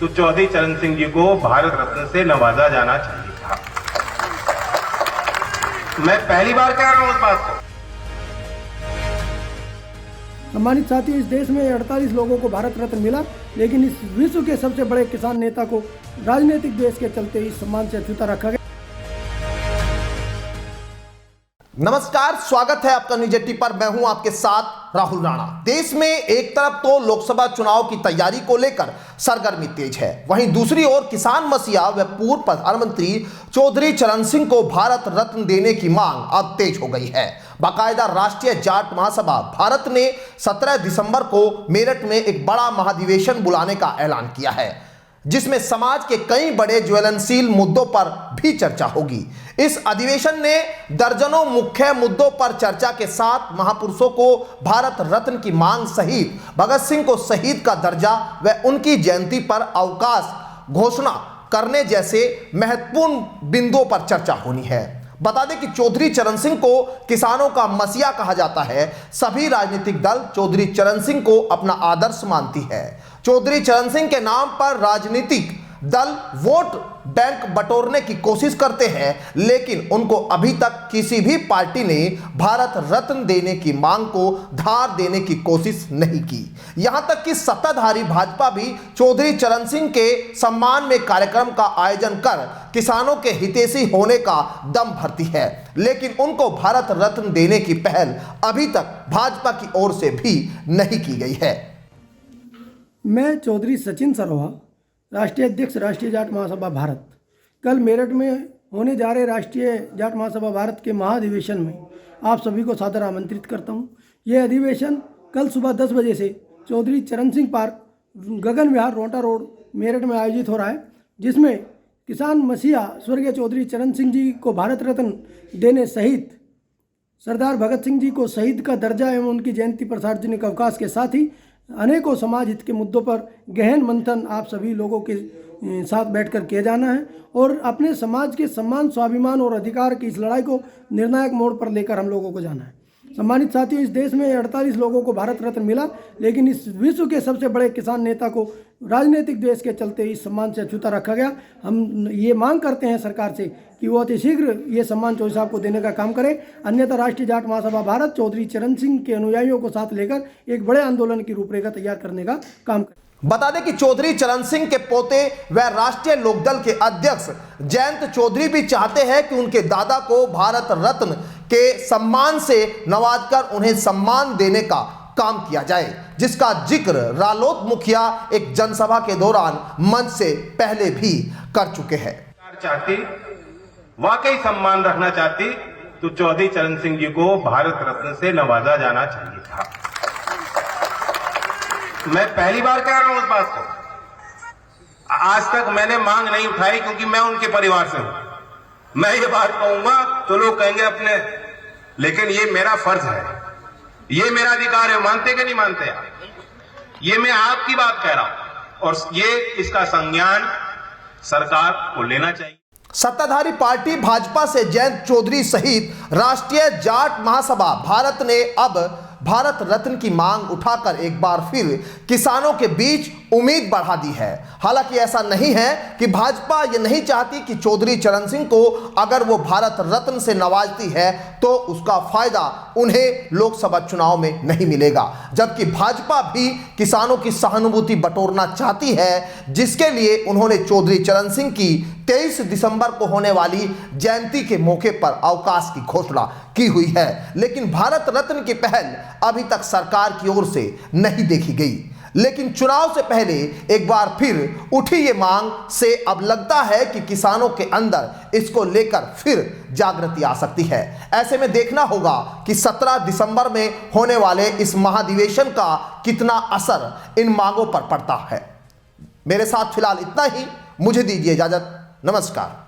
तो चौधरी चरण सिंह जी को भारत रत्न से नवाजा जाना चाहिए था। मैं पहली बार कह रहा हूं इस बात को। सम्मानित साथियों, इस देश में 48 लोगों को भारत रत्न मिला, लेकिन इस विश्व के सबसे बड़े किसान नेता को राजनीतिक द्वेष के चलते इस सम्मान से अछूता रखा गया। नमस्कार, स्वागत है आपका न्यूज 80 पर। मैं हूं आपके साथ राहुल राणा। देश में एक तरफ तो लोकसभा चुनाव की तैयारी को लेकर सरगर्मी तेज है, वहीं दूसरी ओर किसान मसीहा व पूर्व प्रधानमंत्री चौधरी चरण सिंह को भारत रत्न देने की मांग अब तेज हो गई है। बाकायदा राष्ट्रीय जाट महासभा भारत ने 17 दिसंबर को मेरठ में एक बड़ा महाधिवेशन बुलाने का ऐलान किया है, जिसमें समाज के कई बड़े ज्वलनशील मुद्दों पर भी चर्चा होगी। इस अधिवेशन ने दर्जनों मुख्य मुद्दों पर चर्चा के साथ महापुरुषों को भारत रत्न की मांग सहित भगत सिंह को शहीद का दर्जा व उनकी जयंती पर अवकाश घोषणा करने जैसे महत्वपूर्ण बिंदुओं पर चर्चा होनी है। बता दें कि चौधरी चरण सिंह को किसानों का मसीहा कहा जाता है। सभी राजनीतिक दल चौधरी चरण सिंह को अपना आदर्श मानती है। चौधरी चरण सिंह के नाम पर राजनीतिक दल वोट बैंक बटोरने की कोशिश करते हैं, लेकिन उनको अभी तक किसी भी पार्टी ने भारत रत्न देने की मांग को धार देने की कोशिश नहीं की। यहां तक कि सत्ताधारी भाजपा भी चौधरी चरण सिंह के सम्मान में कार्यक्रम का आयोजन कर किसानों के हितैषी होने का दम भरती है, लेकिन उनको भारत रत्न देने की पहल अभी तक भाजपा की ओर से भी नहीं की गई है। मैं चौधरी सचिन सरोहा, राष्ट्रीय अध्यक्ष राष्ट्रीय जाट महासभा भारत, कल मेरठ में होने जा रहे राष्ट्रीय जाट महासभा भारत के महाधिवेशन में आप सभी को सादर आमंत्रित करता हूं। यह अधिवेशन कल सुबह 10 बजे से चौधरी चरण सिंह पार्क, गगन विहार, रोंटा रोड, मेरठ में आयोजित हो रहा है, जिसमें किसान मसीहा स्वर्गीय चौधरी चरण सिंह जी को भारत रत्न देने सहित सरदार भगत सिंह जी को शहीद का दर्जा एवं उनकी जयंती पर सार्वजनिक अवकाश के साथ ही अनेकों समाज हित के मुद्दों पर गहन मंथन आप सभी लोगों के साथ बैठकर किया जाना है और अपने समाज के सम्मान, स्वाभिमान और अधिकार की इस लड़ाई को निर्णायक मोड़ पर लेकर हम लोगों को जाना है। सम्मानित साथियों, इस देश में 48 लोगों को भारत रत्न मिला, लेकिन इस विश्व के सबसे बड़े किसान नेता को राजनीतिक द्वेष के चलते इस सम्मान से अछूता रखा गया। हम ये मांग करते हैं सरकार से कि वो अतिशीघ्र ये सम्मान चौधरी साहब को देने का काम करे, अन्यथा राष्ट्रीय जाट महासभा भारत चौधरी चरण सिंह के अनुयायियों को साथ लेकर एक बड़े आंदोलन की रूपरेखा तैयार करने का काम करे। बता दें कि चौधरी चरण सिंह के पोते व राष्ट्रीय लोकदल के अध्यक्ष जयंत चौधरी भी चाहते हैं कि उनके दादा को भारत रत्न के सम्मान से नवाजकर उन्हें सम्मान देने का काम किया जाए, जिसका जिक्र रालोद मुखिया एक जनसभा के दौरान मंच से पहले भी कर चुके हैं। चाहती, वाकई सम्मान रखना चाहती तो चौधरी चरण सिंह जी को भारत रत्न से नवाजा जाना चाहिए था। मैं पहली बार कह रहा हूं इस बात को। आज तक मैंने मांग नहीं उठाई क्योंकि मैं उनके परिवार से हूं। मैं ये बात कहूंगा तो लोग कहेंगे अपने, लेकिन ये मेरा फर्ज है, ये मेरा अधिकार है। मानते कि नहीं मानते आप? ये मैं आपकी बात कह रहा हूं और ये इसका संज्ञान सरकार को लेना चाहिए। सत्ताधारी पार्टी भाजपा से जयंत चौधरी सहित राष्ट्रीय जाट महासभा भारत ने अब भारत रत्न की मांग उठाकर एक बार फिर किसानों के बीच उम्मीद बढ़ा दी है। हालांकि ऐसा नहीं है कि भाजपा ये नहीं चाहती कि चौधरी चरण सिंह को अगर वो भारत रत्न से नवाजती है तो उसका फायदा उन्हें लोकसभा चुनाव में नहीं मिलेगा, जबकि भाजपा भी किसानों की सहानुभूति बटोरना चाहती है, जिसके लिए उन्होंने चौधरी चरण सिंह की 23 दिसंबर को होने वाली जयंती के मौके पर अवकाश की घोषणा की हुई है। लेकिन भारत रत्न की पहल अभी तक सरकार की ओर से नहीं देखी गई, लेकिन चुनाव से पहले एक बार फिर उठी ये मांग से अब लगता है कि किसानों के अंदर इसको लेकर फिर जागृति आ सकती है। ऐसे में देखना होगा कि 17 दिसंबर में होने वाले इस महाधिवेशन का कितना असर इन मांगों पर पड़ता है। मेरे साथ फिलहाल इतना ही, मुझे दीजिए इजाजत। नमस्कार।